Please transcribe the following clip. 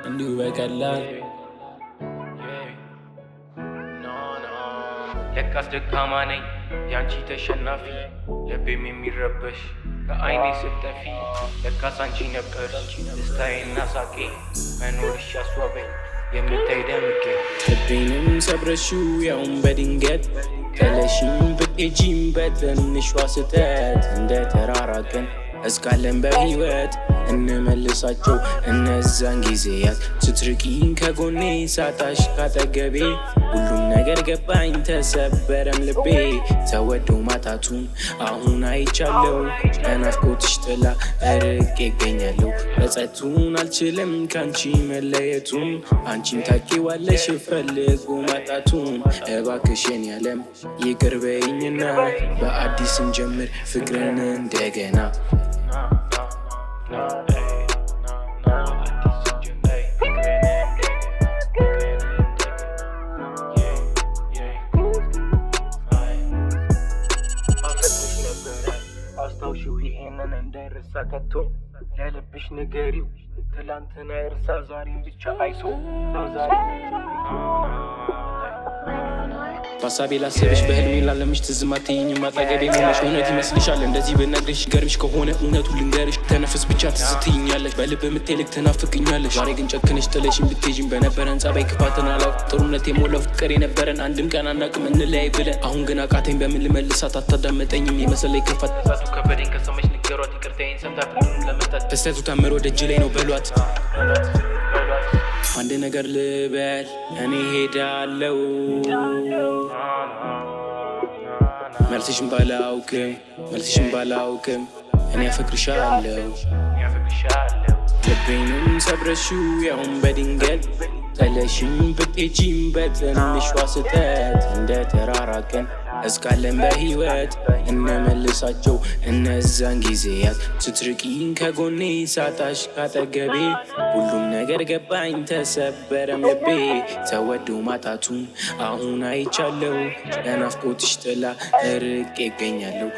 እንዲሁ በቀላል ለካስ ደካማ ነኝ ያንቺ ተሸናፊ ልቤም የሚረበሽ ከአይኔ ስትጠፊ ለካስ አንቺ ነበር ደስታዬና ሳቄ መኖርሽ ያስዋበኝ የምታይ ደምቄ ልቤንም ሰብረሽው ያውን በድንገት ከለሽኝ ብትሄጂም በትንሿ ስህተት እንደ ተራራቅን እስካለን በህይወት እንመልሳቸው እነዛን ጊዜያት ስትርቂኝ ከጎኔ ሳጣሽ ካጠገቤ ሁሉም ነገር ገባኝ ተሰበረም ልቤ ተወዶ ማጣቱን አሁን አይቻለው በናፍቆትሽ ጥላ እርቄ እገኛለሁ መጸቱን አልችልም ካንቺ መለየቱን አንቺን ታውቂዋለሽ ፈልጎ ማጣቱን እባክሽን ያለም ይቅር በይኝና በአዲስ እንጀምር ፍቅርን እንደገና አስታውሺው ይሄንን እንዳይረሳ ከቶ ለልብሽ ንገሪው ትላንትና ይርሳ ዛሬን ብቻ አይሶ ዛሬ በሀሳቤ ላስብሽ በህልሜ ላለምሽ ትዝም አትይኝም አጠገቤ ሆነሽ እውነት ይመስልሻል እንደዚህ ብነግርሽ ገርምሽ ከሆነ እውነቱን ልንገርሽ ተነፍስ ብቻ ትዝ ትይኛለሽ በልብ ምትልክ ትናፍቅኛለሽ ዛሬ ግን ጨክነሽ ጥለሽኝ ብትሄጂም በነበረን ጸባይ ክፋትን አላውቅ ጥሩነት የሞላው ፍቅር የነበረን አንድም ቀን አናውቅም እንለያይ ብለን አሁን ግን አቃተኝ በምን ልመልሳት አታዳመጠኝም የመሰለኝ ክፋት ዛቱ ከበደኝ ከሰማሽ ንገሯት ይቅርታዬን ሰምታ ፍቅሩን ለመስጠት ክስተቱ ታምሮ ደጅ ላይ ነው በሏት አንድ ነገር ልበል እኔ ሄዳለው መልስሽን ባላውቅም እኔ አፈቅርሻለሁ ልቤንም ሰብረሽው ያውን በድንገት ጥለሽኝ ብትሄጂም በትንሿ ስህተት እንደ ተራራቅን እስካለን በህይወት እንመልሳቸው እነዛን ጊዜያት ስትርቂኝ ከጎኔ ሳጣሽ ካጠገቤ ሁሉም ነገር ገባኝ ተሰበረም ልቤ ተወዶ ማጣቱን አሁን አይቻለው በናፍቆትሽ ጥላ እርቄ እገኛለሁ